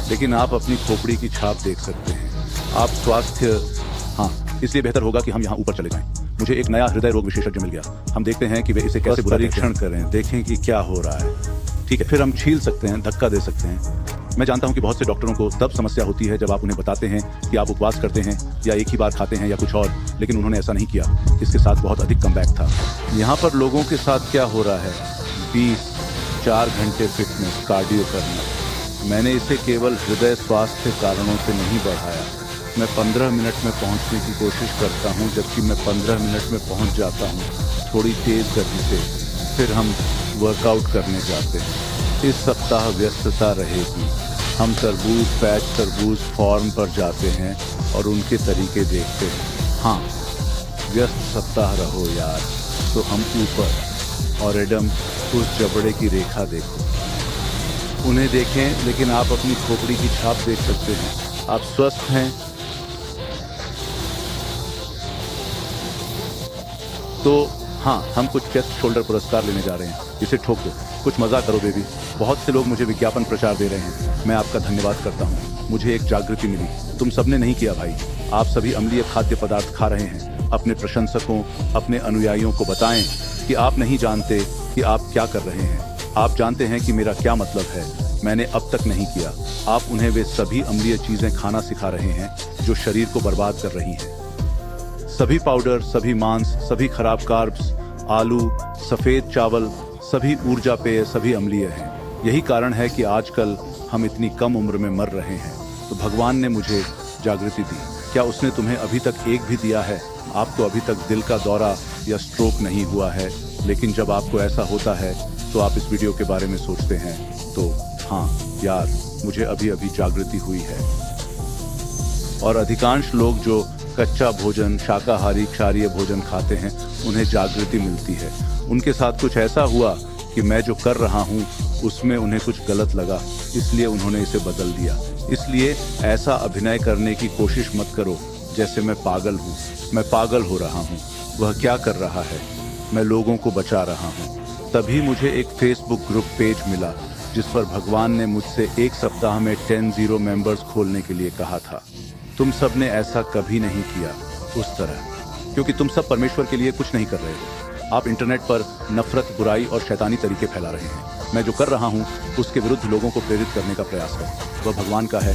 लेकिन आप अपनी खोपड़ी की छाप देख सकते हैं। आप स्वास्थ्य, हाँ, इसलिए बेहतर होगा कि हम यहाँ ऊपर चले जाएं। मुझे एक नया हृदय रोग विशेषज्ञ मिल गया। हम देखते हैं कि वे इसे कैसे परीक्षण करें, देखें कि क्या हो रहा है। ठीक है, फिर हम छील सकते हैं, धक्का दे सकते हैं। मैं जानता हूं कि बहुत से डॉक्टरों को तब समस्या होती है जब आप उन्हें बताते हैं कि आप उपवास करते हैं या एक ही बार खाते हैं या कुछ और, लेकिन उन्होंने ऐसा नहीं किया। इसके साथ बहुत अधिक कमबैक था। यहाँ पर लोगों के साथ क्या हो रहा है, 4 घंटे फिटनेस कार्डियो करना। मैंने इसे केवल हृदय स्वास्थ्य कारणों से नहीं बढ़ाया। मैं 15 मिनट में पहुंचने की कोशिश करता हूं, जबकि मैं 15 मिनट में पहुंच जाता हूं, थोड़ी तेज गति से। फिर हम वर्कआउट करने जाते हैं। इस सप्ताह व्यस्तता रहेगी। हम तरबूज फॉर्म पर जाते हैं और उनके तरीके देखते हैं। हाँ, व्यस्त सप्ताह रहो यार। तो हम ऊपर और एडम, उस जबड़े की रेखा देखो, उन्हें देखें, लेकिन आप अपनी खोपड़ी की छाप देख सकते हैं। आप स्वस्थ हैं। तो हाँ, हम कुछ चेस्ट शोल्डर पुरस्कार लेने जा रहे हैं। इसे ठोक दो, कुछ मजा करो बेबी। बहुत से लोग मुझे विज्ञापन प्रचार दे रहे हैं। मैं आपका धन्यवाद करता हूँ। मुझे एक जागृति मिली। तुम सबने नहीं किया भाई। आप सभी अम्लीय खाद्य पदार्थ खा रहे हैं। अपने प्रशंसकों, अपने अनुयायियों को बताएं कि आप नहीं जानते कि आप क्या कर रहे हैं। आप जानते हैं कि मेरा क्या मतलब है। मैंने अब तक नहीं किया। आप उन्हें वे सभी अम्लीय चीजें खाना सिखा रहे हैं जो शरीर को बर्बाद कर रही हैं। सभी पाउडर, सभी मांस, सभी खराब कार्ब्स, आलू, सफेद चावल, सभी ऊर्जा पेय, सभी अम्लीय हैं। यही कारण है कि आजकल हम इतनी कम उम्र में मर रहे हैं। तो भगवान ने मुझे जागृति दी। क्या उसने तुम्हें अभी तक एक भी दिया है? आपको अभी तक दिल का दौरा या स्ट्रोक नहीं हुआ है, लेकिन जब आपको ऐसा होता है तो आप इस वीडियो के बारे में सोचते हैं। तो हाँ यार, मुझे अभी अभी जागृति हुई है। और अधिकांश लोग जो कच्चा भोजन, शाकाहारी क्षारीय भोजन खाते हैं, उन्हें जागृति मिलती है। उनके साथ कुछ ऐसा हुआ कि मैं जो कर रहा हूँ उसमें उन्हें कुछ गलत लगा, इसलिए उन्होंने इसे बदल दिया। इसलिए ऐसा अभिनय करने की कोशिश मत करो जैसे मैं पागल हूँ। मैं पागल हो रहा हूँ। वह क्या कर रहा है? मैं लोगों को बचा रहा हूँ। तभी मुझे एक फेसबुक ग्रुप पेज मिला जिस पर भगवान ने मुझसे एक सप्ताह में 10 मेंबर्स खोलने के लिए कहा था। तुम सब ने ऐसा कभी नहीं किया उस तरह, क्योंकि तुम सब परमेश्वर के लिए कुछ नहीं कर रहे हो। आप इंटरनेट पर नफरत, बुराई और शैतानी तरीके फैला रहे हैं। मैं जो कर रहा हूँ उसके विरुद्ध लोगों को प्रेरित करने का प्रयास करो। वह भगवान का है।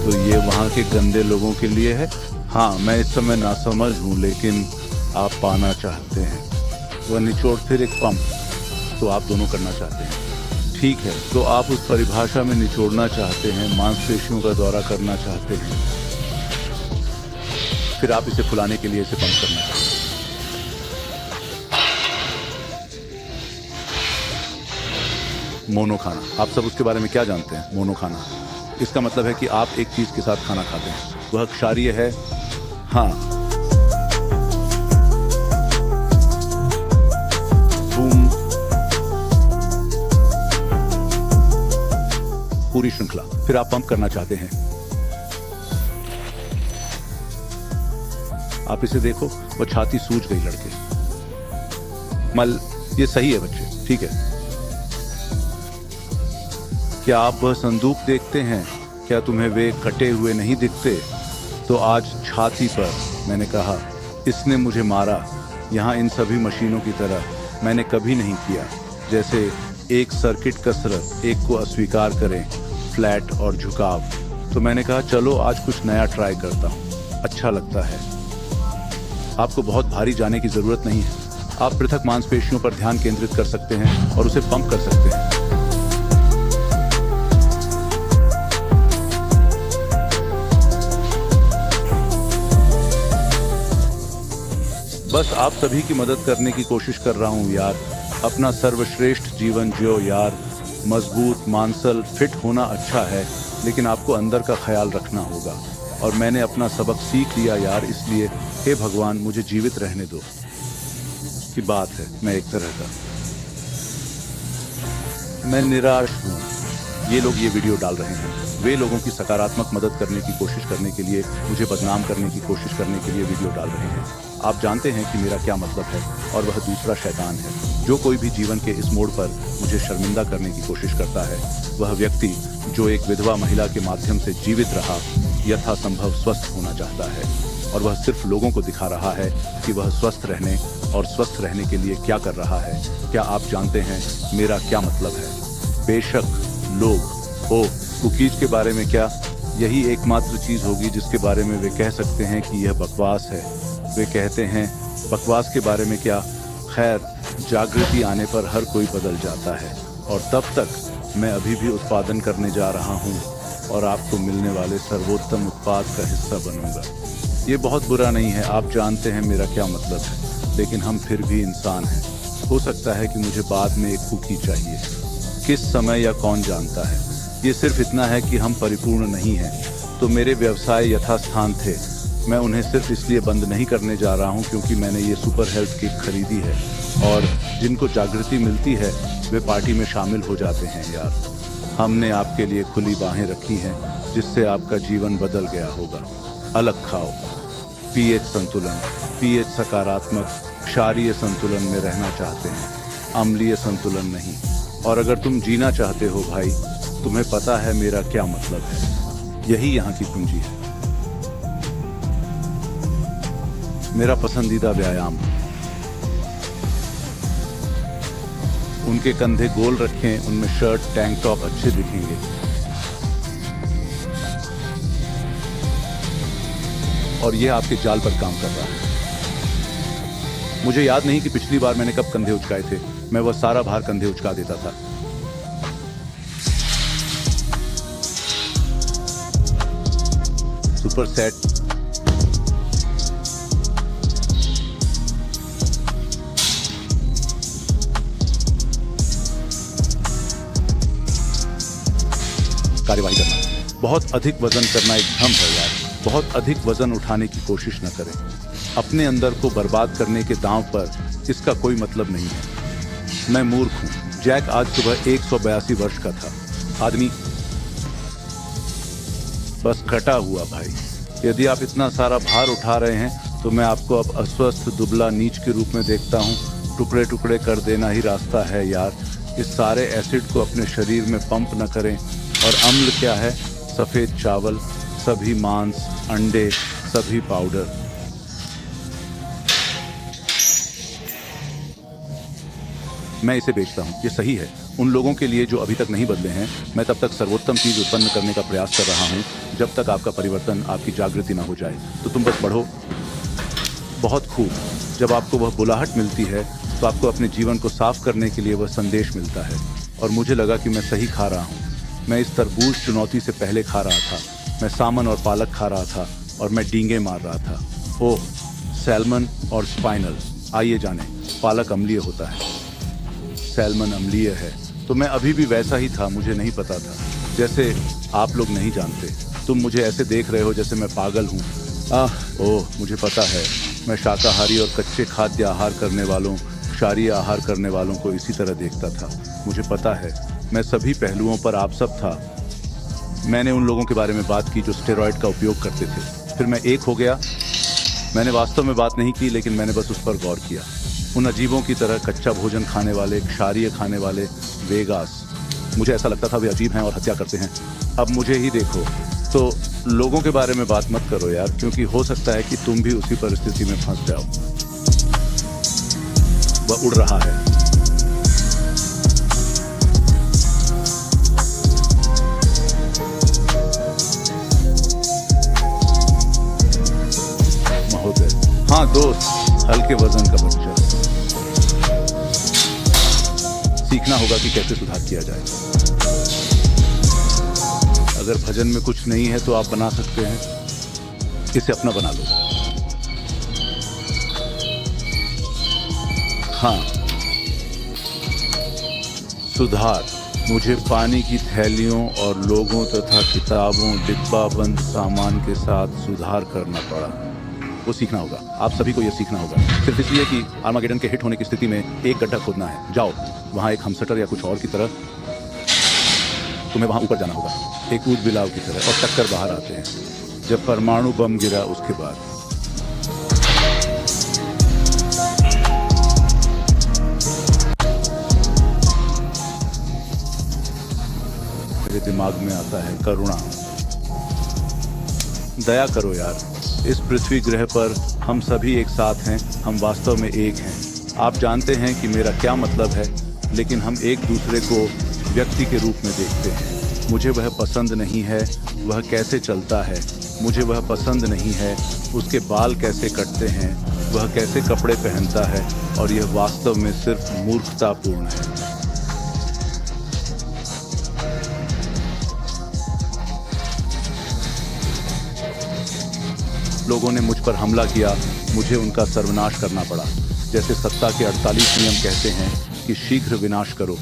तो ये वहाँ के गंदे लोगों के लिए है। हाँ, मैं इस समय नासमझ हूँ, लेकिन आप पाना चाहते हैं। वह निचोड़, फिर एक पंप। तो आप दोनों करना चाहते हैं। ठीक है, तो आप उस परिभाषा में निचोड़ना चाहते हैं, मांसपेशियों का दौरा करना चाहते हैं, फिर आप इसे फुलाने के लिए इसे पंप करना चाहते हैं। मोनो खाना, आप सब उसके बारे में क्या जानते हैं? मोनो खाना, इसका मतलब है कि आप एक चीज के साथ खाना खाते हैं। वह क्षारीय है। हाँ, पूरी श्रृंखला। फिर आप पंप करना चाहते हैं। आप इसे देखो, वो छाती सूज गई लड़के। ये सही है बच्चे, ठीक है। क्या आप वह संदूक देखते हैं? क्या तुम्हें वे कटे हुए नहीं दिखते? तो आज छाती पर मैंने कहा, इसने मुझे मारा। यहाँ इन सभी मशीनों की तरह मैंने कभी नहीं किया। जैसे एक सर्किट कसरत, एक को अस्वीकार करें, फ्लैट और झुकाव। तो मैंने कहा चलो आज कुछ नया ट्राई करता हूँ, अच्छा लगता है। आपको बहुत भारी जाने की जरूरत नहीं है। आप पृथक मांसपेशियों पर ध्यान केंद्रित कर सकते हैं और उसे पंप कर सकते हैं। बस आप सभी की मदद करने की कोशिश कर रहा हूँ यार। अपना सर्वश्रेष्ठ जीवन जियो यार। मजबूत, मांसल, फिट होना अच्छा है, लेकिन आपको अंदर का ख्याल रखना होगा। और मैंने अपना सबक सीख लिया यार, इसलिए हे भगवान मुझे जीवित रहने दो। की बात है, मैं एक तरह का मैं निराश हूँ। ये लोग ये वीडियो डाल रहे हैं, वे लोगों की सकारात्मक मदद करने की कोशिश करने के लिए, मुझे बदनाम करने की कोशिश करने के लिए वीडियो डाल रहे हैं। आप जानते हैं कि मेरा क्या मतलब है, और वह दूसरा शैतान है। जो कोई भी जीवन के इस मोड़ पर मुझे शर्मिंदा करने की कोशिश करता है, वह व्यक्ति जो एक विधवा महिला के माध्यम से जीवित रहा, यथासंभव स्वस्थ होना चाहता है, और वह सिर्फ लोगों को दिखा रहा है कि वह स्वस्थ रहने और स्वस्थ रहने के लिए क्या कर रहा है। क्या आप जानते हैं मेरा क्या मतलब है? बेशक लोग कुकीज के बारे में क्या, यही एकमात्र चीज होगी जिसके बारे में वे कह सकते हैं कि यह बकवास है। वे कहते हैं बकवास के बारे में क्या। खैर, जागृति आने पर हर कोई बदल जाता है, और तब तक मैं अभी भी उत्पादन करने जा रहा हूँ और आपको मिलने वाले सर्वोत्तम उत्पाद का हिस्सा बनूंगा। ये बहुत बुरा नहीं है, आप जानते हैं मेरा क्या मतलब है, लेकिन हम फिर भी इंसान हैं। हो सकता है कि मुझे बाद में एक कुकी चाहिए, किस समय या कौन जानता है। ये सिर्फ इतना है कि हम परिपूर्ण नहीं हैं। तो मेरे व्यवसाय यथास्थान थे। मैं उन्हें सिर्फ इसलिए बंद नहीं करने जा रहा हूँ क्योंकि मैंने ये सुपर हेल्थ किट खरीदी है, और जिनको जागृति मिलती है वे पार्टी में शामिल हो जाते हैं। यार, हमने आपके लिए खुली बाहें रखी हैं, जिससे आपका जीवन बदल गया होगा। अलग खाओ, पीएच संतुलन, पीएच सकारात्मक क्षारीय संतुलन में रहना चाहते हैं, अम्लीय संतुलन नहीं। और अगर तुम जीना चाहते हो भाई, तुम्हें पता है मेरा क्या मतलब है। यही यहाँ की कुंजी है। मेरा पसंदीदा व्यायाम, उनके कंधे गोल रखें, उनमें शर्ट टैंक टॉप अच्छे दिखेंगे। और यह आपके जाल पर काम कर रहा है। मुझे याद नहीं कि पिछली बार मैंने कब कंधे उचकाए थे। मैं वह सारा भार कंधे उचका देता था। सुपर सेट, कार्यवाही करना। बहुत अधिक वजन करना एक भ्रम है यार। बहुत अधिक वजन उठाने की कोशिश न करें। अपने अंदर को बर्बाद करने के दांव पर इसका कोई मतलब नहीं है। मैं मूर्ख हूं। जैक आज सुबह 182 वर्ष का था। आदमी बस कटा हुआ भाई। यदि आप इतना सारा भार उठा रहे हैं तो मैं आपको अब अस्वस्थ, दुबला, नीच के रूप में देखता हूं। टुकड़े टुकड़े कर देना ही रास्ता है यार। इस सारे एसिड को अपने शरीर में पंप न करें। और अम्ल क्या है? सफेद चावल, सभी मांस, अंडे, सभी पाउडर। मैं इसे बेचता हूं। ये सही है उन लोगों के लिए जो अभी तक नहीं बदले हैं। मैं तब तक सर्वोत्तम चीज उत्पन्न करने का प्रयास कर रहा हूं जब तक आपका परिवर्तन, आपकी जागृति ना हो जाए। तो तुम बस बढ़ो। बहुत खूब। जब आपको वह बुलाहट मिलती है तो आपको अपने जीवन को साफ करने के लिए वह संदेश मिलता है। और मुझे लगा कि मैं सही खा रहा हूँ। मैं इस तरबूज चुनौती से पहले खा रहा था। मैं सामन और पालक खा रहा था और मैं डींगे मार रहा था। ओह, सैल्मन और स्पाइनल। आइए जाने, पालक अम्लीय होता है, सैल्मन अम्लीय है। तो मैं अभी भी वैसा ही था, मुझे नहीं पता था। जैसे आप लोग नहीं जानते। तुम मुझे ऐसे देख रहे हो जैसे मैं पागल हूँ। ओह, मुझे पता है। मैं शाकाहारी और कच्चे खाद्य आहार करने वालों, क्षारीय आहार करने वालों को इसी तरह देखता था। मुझे पता है, मैं सभी पहलुओं पर आप सब था। मैंने उन लोगों के बारे में बात की जो स्टेरॉइड का उपयोग करते थे। फिर मैं एक हो गया। मैंने वास्तव में बात नहीं की, लेकिन मैंने बस उस पर गौर किया। उन अजीबों की तरह कच्चा भोजन खाने वाले, क्षारीय खाने वाले वेगास। मुझे ऐसा लगता था वे अजीब हैं और हत्या करते हैं। अब मुझे ही देखो। तो लोगों के बारे में बात मत करो यार, क्योंकि हो सकता है कि तुम भी उसी परिस्थिति में फंस जाओ। वह उड़ रहा है। महोदय, हाँ दोस्त, हल्के वजन का बच्चा। सीखना होगा कि कैसे सुधार किया जाए। अगर भजन में कुछ नहीं है तो आप बना सकते हैं। इसे अपना बना लो। हाँ, सुधार। मुझे पानी की थैलियों और लोगों तथा किताबों, डिब्बाबंद सामान के साथ सुधार करना पड़ा। वो सीखना होगा। आप सभी को यह सीखना होगा, सिर्फ इसलिए कि आर्मागेडन के हिट होने की स्थिति में एक गड्ढा खोदना है। जाओ वहां एक हमसटर या कुछ और की तरह। तुम्हें वहां ऊपर जाना होगा, एक ऊद बिलाव की तरह, और टक्कर बाहर आते हैं। जब परमाणु बम गिरा उसके बाद। मेरे दिमाग में आता है करुणा। दया करो यार, इस पृथ्वी ग्रह पर हम सभी एक साथ हैं, हम वास्तव में एक हैं। आप जानते हैं कि मेरा क्या मतलब है, लेकिन हम एक दूसरे को व्यक्ति के रूप में देखते हैं। मुझे वह पसंद नहीं है वह कैसे चलता है, मुझे वह पसंद नहीं है उसके बाल कैसे कटते हैं, वह कैसे कपड़े पहनता है, और यह वास्तव में सिर्फ मूर्खतापूर्ण है। लोगों ने मुझ पर हमला किया, मुझे उनका सर्वनाश करना पड़ा। जैसे सत्ता के 48 नियम कहते हैं कि शीघ्र विनाश करो,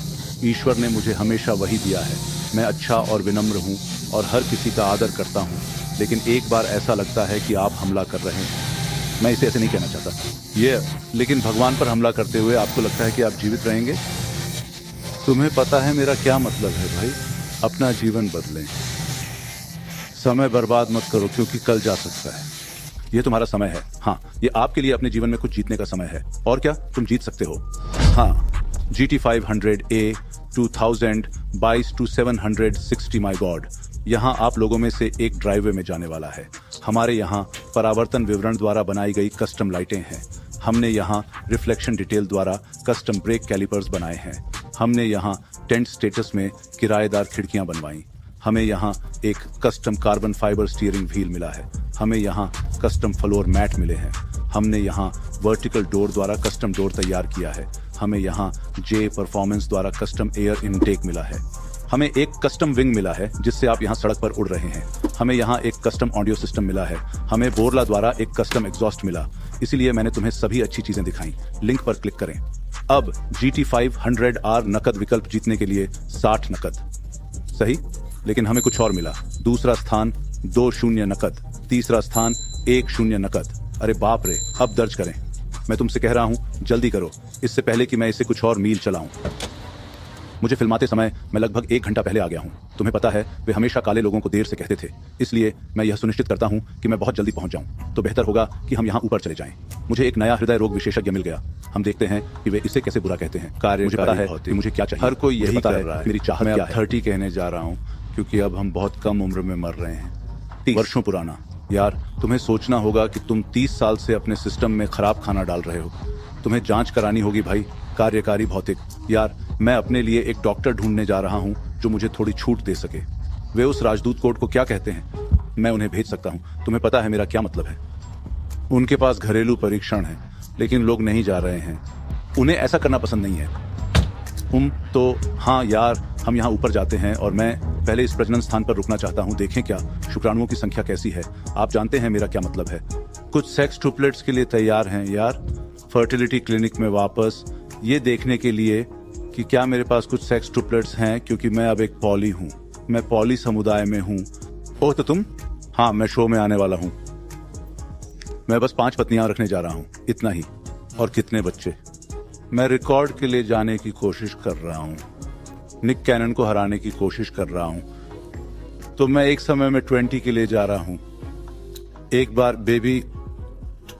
ईश्वर ने मुझे हमेशा वही दिया है। मैं अच्छा और विनम्र हूँ और हर किसी का आदर करता हूँ, लेकिन एक बार ऐसा लगता है कि आप हमला कर रहे हैं। मैं इसे ऐसे नहीं कहना चाहता लेकिन भगवान पर हमला करते हुए आपको लगता है कि आप जीवित रहेंगे। तुम्हें पता है मेरा क्या मतलब है भाई? अपना जीवन बदलें, समय बर्बाद मत करो क्योंकि कल जा सकता है। ये तुम्हारा समय है। हाँ, ये आपके लिए अपने जीवन में कुछ जीतने का समय है। और क्या तुम जीत सकते हो? हाँ, GT 500A 2022 to 760 my God. यहाँ आप लोगों में से एक ड्राइववे में जाने वाला है। हमारे यहाँ परावर्तन विवरण द्वारा बनाई गई कस्टम लाइटें हैं। हमने यहाँ रिफ्लेक्शन डिटेल द्वारा कस्टम ब्रेक कैलिपर्स बनाए हैं। हमने यहाँ टेंट स्टेटस में किराएदार खिड़कियाँ बनवाई। हमें यहाँ एक custom carbon fibre steering wheel मिला है। हमें यहाँ कस्टम फ्लोर मैट मिले हैं। हमने यहाँ वर्टिकल डोर द्वारा कस्टम डोर तैयार किया है। हमें यहाँ जे परफॉर्मेंस द्वारा कस्टम एयर इनटेक मिला है। हमें एक कस्टम विंग मिला है जिससे आप यहाँ सड़क पर उड़ रहे हैं। हमें यहाँ एक कस्टम ऑडियो सिस्टम मिला है। हमें बोरला द्वारा एक कस्टम एग्जॉस्ट मिला। इसीलिए मैंने तुम्हें सभी अच्छी चीजें दिखाई। लिंक पर क्लिक करें। अब GT 500R नकद विकल्प जीतने के लिए 60 नकद। सही, लेकिन हमें कुछ और मिला। दूसरा स्थान 2 शून्य नकद, तीसरा स्थान 1 शून्य नकद। अरे बाप रे, अब दर्ज करें। मैं तुमसे कह रहा हूं जल्दी करो, इससे पहले कि मैं इसे कुछ और मील चलाऊं। मुझे फिल्माते समय मैं लगभग 1 घंटा पहले आ गया हूं। तुम्हें पता है वे हमेशा काले लोगों को देर से कहते थे, इसलिए मैं यह सुनिश्चित करता हूं कि मैं बहुत जल्दी पहुंच जाऊं। तो बेहतर होगा कि हम यहां ऊपर चले जाएं। मुझे एक नया हृदय रोग विशेषज्ञ मिल गया। हम देखते हैं कि वे इसे कैसे बुरा कहते हैं। कार्य मुझे पता है कि मुझे क्या चाहिए। हर कोई यही कर रहा है। मेरी चाहत क्या है? 30 कहने जा रहा हूं क्योंकि अब हम बहुत कम उम्र में मर रहे हैं। 30 वर्षों पुराना। यार, तुम्हें सोचना होगा कि तुम 30 साल से अपने सिस्टम में खराब खाना डाल रहे हो। तुम्हें जांच करानी होगी भाई। कार्यकारी भौतिक। यार, मैं अपने लिए एक डॉक्टर ढूंढने जा रहा हूं जो मुझे थोड़ी छूट दे सके। वे उस राजदूत कोड को क्या कहते हैं? मैं उन्हें भेज सकता हूं। तुम्हें पता है मेरा क्या मतलब है? उनके पास घरेलू परीक्षण है, लेकिन लोग नहीं जा रहे हैं। उन्हें ऐसा करना पसंद नहीं है। तो हाँ यार, हम यहाँ ऊपर जाते हैं और मैं पहले इस प्रजनन स्थान पर रुकना चाहता हूँ। देखें क्या शुक्राणुओं की संख्या कैसी है। आप जानते हैं मेरा क्या मतलब है। कुछ सेक्स ट्रिपलेट्स के लिए तैयार हैं यार। फर्टिलिटी क्लिनिक में वापस, ये देखने के लिए कि क्या मेरे पास कुछ सेक्स ट्रिपलेट्स हैं, क्योंकि मैं अब एक पॉली हूँ। मैं पॉली समुदाय में हूँ। ओह, तो तुम? हाँ, मैं शो में आने वाला हूँ। मैं बस 5 पत्नियां रखने जा रहा हूँ, इतना ही। और कितने बच्चे? मैं रिकॉर्ड के लिए जाने की कोशिश कर रहा हूँ। निक कैनन को हराने की कोशिश कर रहा हूँ। तो मैं एक समय में 20 के लिए जा रहा हूँ। एक बार बेबी,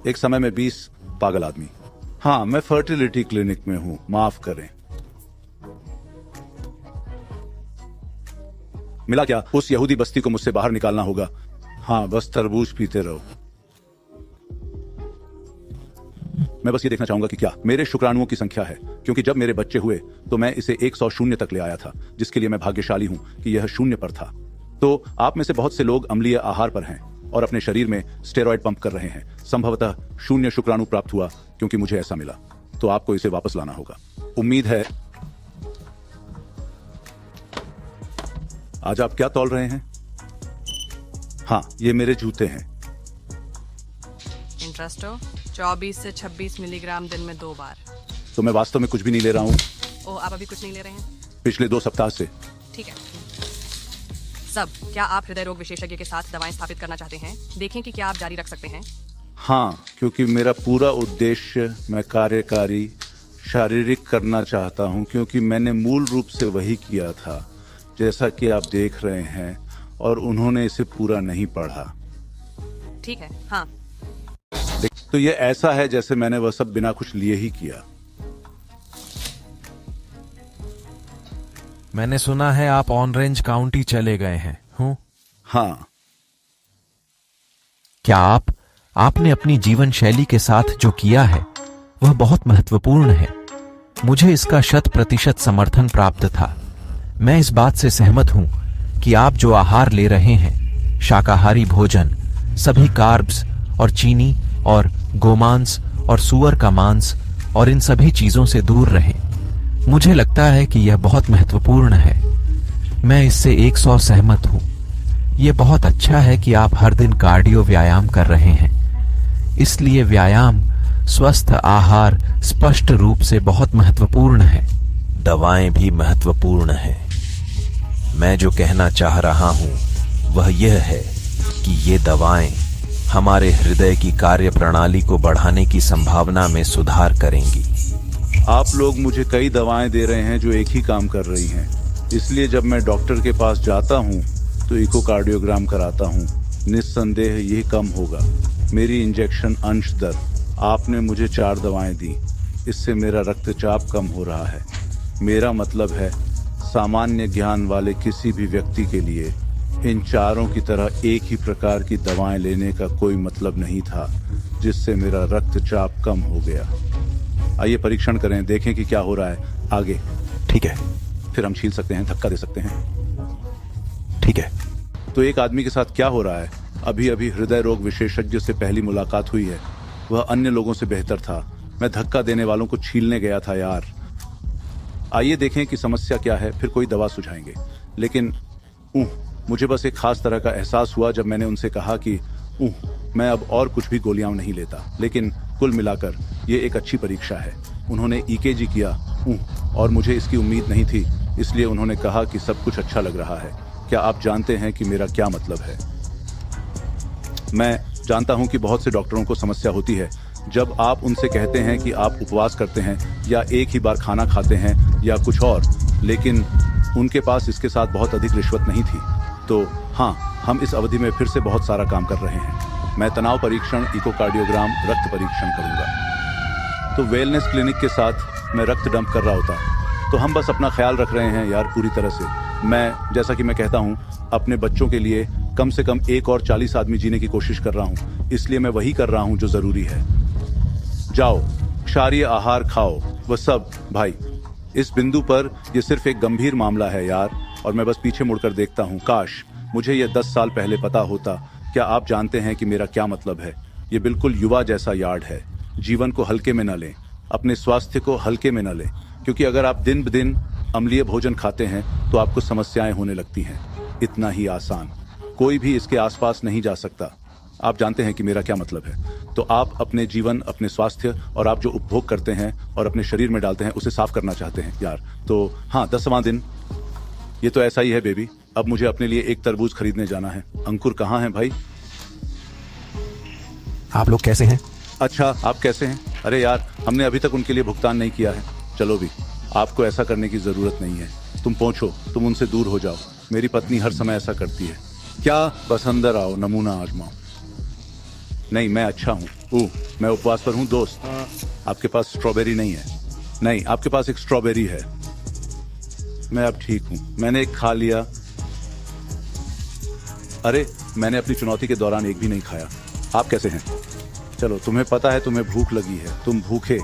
एक समय में 20 पागल आदमी। हाँ, मैं फर्टिलिटी क्लिनिक में हूँ, माफ करें। मिला क्या? उस यहूदी बस्ती को मुझसे बाहर निकालना होगा। हाँ, बस तरबूज पीते रहो। मैं बस ये देखना चाहूंगा कि क्या मेरे शुक्राणुओं की संख्या है, क्योंकि जब मेरे बच्चे हुए तो मैं इसे 100 शून्य तक ले आया था, जिसके लिए मैं भाग्यशाली हूं कि यह शून्य पर था। तो आप में से बहुत से लोग अम्लीय आहार पर हैं और अपने शरीर में स्टेरॉइड पंप कर रहे हैं। संभवतः 0 शुक्राणु प्राप्त हुआ क्योंकि मुझे ऐसा मिला। तो आपको इसे वापस लाना होगा। उम्मीद है। आज आप क्या तौल रहे हैं? हाँ, ये मेरे जूते हैं। इंटरेस्ट हो? 24 से 26 मिलीग्राम दिन में 2 बार। तो मैं वास्तव में कुछ भी नहीं ले रहा हूँ। ओह, आप अभी कुछ नहीं ले रहे हैं? पिछले 2 सप्ताह से। ठीक है। सब, क्या आप हृदय रोग विशेषज्ञ के साथ दवाएं स्थापित करना चाहते हैं? देखें कि क्या आप जारी रख सकते हैं। हाँ, क्योंकि मेरा पूरा उद्देश्य मैं कार्यकारी शारीरिक करना चाहता हूँ, क्योंकि मैंने मूल रूप से वही किया था जैसा कि आप देख रहे हैं, और उन्होंने इसे पूरा नहीं पढ़ा। ठीक है। हाँ, तो ये ऐसा है जैसे मैंने वह सब बिना कुछ लिए ही किया। मैंने सुना है आप ऑरेंज काउंटी चले गए हैं। हूँ हाँ। क्या आपने अपनी जीवन शैली के साथ जो किया है वह बहुत महत्वपूर्ण है। मुझे इसका 100% समर्थन प्राप्त था। मैं इस बात से सहमत हूं कि आप जो आहार ले रहे हैं, शाकाहारी भोजन, सभी कार्ब्स और चीनी और गोमांस और सुअर का मांस और इन सभी चीजों से दूर रहें। मुझे लगता है कि यह बहुत महत्वपूर्ण है। मैं इससे 100 सहमत हूं। यह बहुत अच्छा है कि आप हर दिन कार्डियो व्यायाम कर रहे हैं। इसलिए व्यायाम, स्वस्थ आहार स्पष्ट रूप से बहुत महत्वपूर्ण है। दवाएं भी महत्वपूर्ण है। मैं जो कहना चाह रहा हूं वह यह है कि ये दवाएं हमारे हृदय की कार्य प्रणाली को बढ़ाने की संभावना में सुधार करेंगी। आप लोग मुझे कई दवाएं दे रहे हैं जो एक ही काम कर रही हैं। इसलिए जब मैं डॉक्टर के पास जाता हूं तो इकोकार्डियोग्राम कराता हूं। निस्संदेह यही कम होगा। मेरी इंजेक्शन अंश दर, आपने मुझे 4 दवाएं दी। इससे मेरा रक्तचाप कम हो रहा है। मेरा मतलब है, सामान्य ज्ञान वाले किसी भी व्यक्ति के लिए इन चारों की तरह एक ही प्रकार की दवाएं लेने का कोई मतलब नहीं था, जिससे मेरा रक्तचाप कम हो गया। आइए परीक्षण करें, देखें कि क्या हो रहा है आगे। ठीक है। फिर हम छील सकते हैं, धक्का दे सकते हैं। ठीक है। तो एक आदमी के साथ क्या हो रहा है? अभी अभी हृदय रोग विशेषज्ञ से पहली मुलाकात हुई है। वह अन्य लोगों से बेहतर था। मैं धक्का देने वालों को छीलने गया था यार। आइए देखें कि समस्या क्या है, फिर कोई दवा सुझाएंगे। लेकिन मुझे बस एक खास तरह का एहसास हुआ जब मैंने उनसे कहा कि मैं अब और कुछ भी गोलियां नहीं लेता। लेकिन कुल मिलाकर ये एक अच्छी परीक्षा है। उन्होंने ईकेजी किया और मुझे इसकी उम्मीद नहीं थी। इसलिए उन्होंने कहा कि सब कुछ अच्छा लग रहा है। क्या आप जानते हैं कि मेरा क्या मतलब है? मैं जानता हूं कि बहुत से डॉक्टरों को समस्या होती है जब आप उनसे कहते हैं कि आप उपवास करते हैं या एक ही बार खाना खाते हैं या कुछ और, लेकिन उनके पास इसके साथ बहुत अधिक रिश्वत नहीं थी। तो हाँ, हम इस अवधि में फिर से बहुत सारा काम कर रहे हैं। मैं तनाव परीक्षण, इकोकार्डियोग्राम, रक्त परीक्षण करूंगा। तो वेलनेस क्लिनिक के साथ मैं रक्त डंप कर रहा होता। तो हम बस अपना ख्याल रख रहे हैं यार, पूरी तरह से। मैं, जैसा कि मैं कहता हूं, अपने बच्चों के लिए कम से कम 1 और 40 आदमी जीने की कोशिश कर रहा हूं। इसलिए मैं वही कर रहा हूं जो जरूरी है। जाओ, क्षारीय आहार खाओ, वह सब। भाई, इस बिंदु पर यह सिर्फ एक गंभीर मामला है यार, और मैं बस पीछे मुड़कर देखता हूं। काश मुझे यह 10 साल पहले पता होता। क्या आप जानते हैं कि मेरा क्या मतलब है? यह बिल्कुल युवा जैसा यार्ड है। जीवन को हल्के में न लें, अपने स्वास्थ्य को हल्के में न लें, क्योंकि अगर आप दिन ब दिन अम्लीय भोजन खाते हैं तो आपको समस्याएं होने लगती हैं। इतना ही आसान। कोई भी इसके आसपास नहीं जा सकता। आप जानते हैं कि मेरा क्या मतलब है। तो आप अपने जीवन, अपने स्वास्थ्य और आप जो उपभोग करते हैं और अपने शरीर में डालते हैं, उसे साफ करना चाहते हैं यार। तो हाँ, 10वां दिन। ये तो ऐसा ही है बेबी। अब मुझे अपने लिए एक तरबूज खरीदने जाना है। अंकुर कहाँ है भाई? आप लोग कैसे हैं? अच्छा, आप कैसे हैं? अरे यार, हमने अभी तक उनके लिए भुगतान नहीं किया है। चलो भी, आपको ऐसा करने की जरूरत नहीं है। तुम पहुंचो, तुम उनसे दूर हो जाओ। मेरी पत्नी हर समय ऐसा करती है। क्या? बस अंदर आओ, नमूना आजमाओ। नहीं, मैं अच्छा हूँ। मैं उपवास पर हूँ दोस्त। आपके पास स्ट्रॉबेरी नहीं है? नहीं, आपके पास एक स्ट्रॉबेरी है। मैं अब ठीक हूँ। मैंने एक खा लिया। अरे, मैंने अपनी चुनौती के दौरान एक भी नहीं खाया। आप कैसे हैं? चलो, तुम्हें पता है तुम्हें भूख लगी है। तुम भूखे।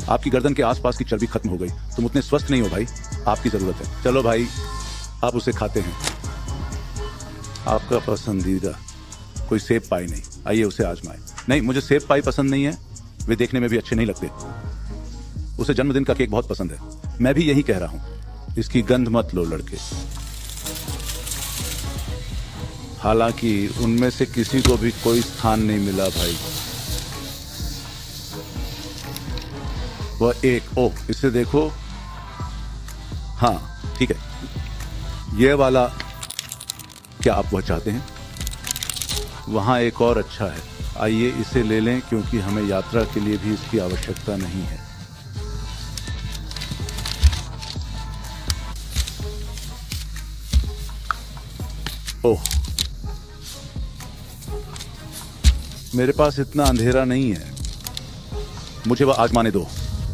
आपकी गर्दन के आसपास की चर्बी खत्म हो गई। तुम उतने स्वस्थ नहीं हो भाई। आपकी जरूरत है। चलो भाई, आप उसे खाते हैं। आपका पसंदीदा कोई सेब पाई नहीं। आइए उसे आजमाएं। नहीं, मुझे सेब पाई पसंद नहीं है। वे देखने में भी अच्छे नहीं लगते। उसे जन्मदिन का केक बहुत पसंद है। मैं भी यही कह रहा हूं। इसकी गंध मत लो लड़के। हालांकि उनमें से किसी को भी कोई स्थान नहीं मिला भाई। वह एक, ओह, इसे देखो। हाँ, ठीक है। यह वाला, क्या आप वह चाहते हैं? वहां एक और अच्छा है। आइए इसे ले लें, क्योंकि हमें यात्रा के लिए भी इसकी आवश्यकता नहीं है। ओह, मेरे पास इतना अंधेरा नहीं है। मुझे वह आजमाने दो।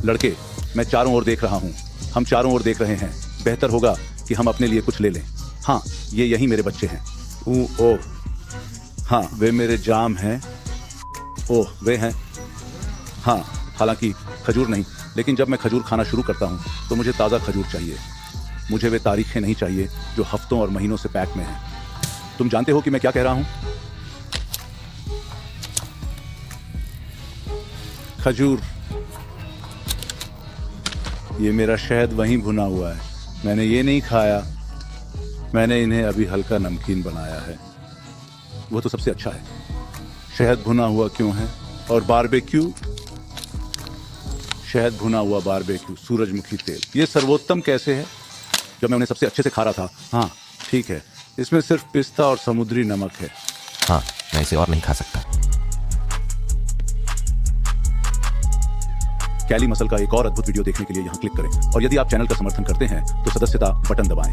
लड़के, मैं चारों ओर देख रहा हूं। हम चारों ओर देख रहे हैं। बेहतर होगा कि हम अपने लिए कुछ ले लें। हाँ, ये यही मेरे बच्चे हैं। ओह, हाँ, वे मेरे जाम हैं। ओह, वे हैं। हाँ, हालांकि खजूर नहीं, लेकिन जब मैं खजूर खाना शुरू करता हूँ तो मुझे ताज़ा खजूर चाहिए। मुझे वे तारीखें नहीं चाहिए जो हफ्तों और महीनों से पैक में हैं। तुम जानते हो कि मैं क्या कह रहा हूँ? खजूर। ये मेरा शहद वहीं भुना हुआ है। मैंने ये नहीं खाया, मैंने इन्हें अभी हल्का नमकीन बनाया है। वो तो सबसे अच्छा है। शहद भुना हुआ क्यों है? और बारबेक्यू, शहद भुना हुआ बारबेक्यू, सूरजमुखी तेल, ये सर्वोत्तम कैसे है? जब मैं उन्हें सबसे अच्छे से खा रहा था। हाँ ठीक है, इसमें सिर्फ पिस्ता और समुद्री नमक है। हाँ, मैं इसे और नहीं खा सकता। कैली मसल का एक और अद्भुत वीडियो देखने के लिए यहाँ क्लिक करें और यदि आप चैनल का समर्थन करते हैं तो सदस्यता बटन दबाएं।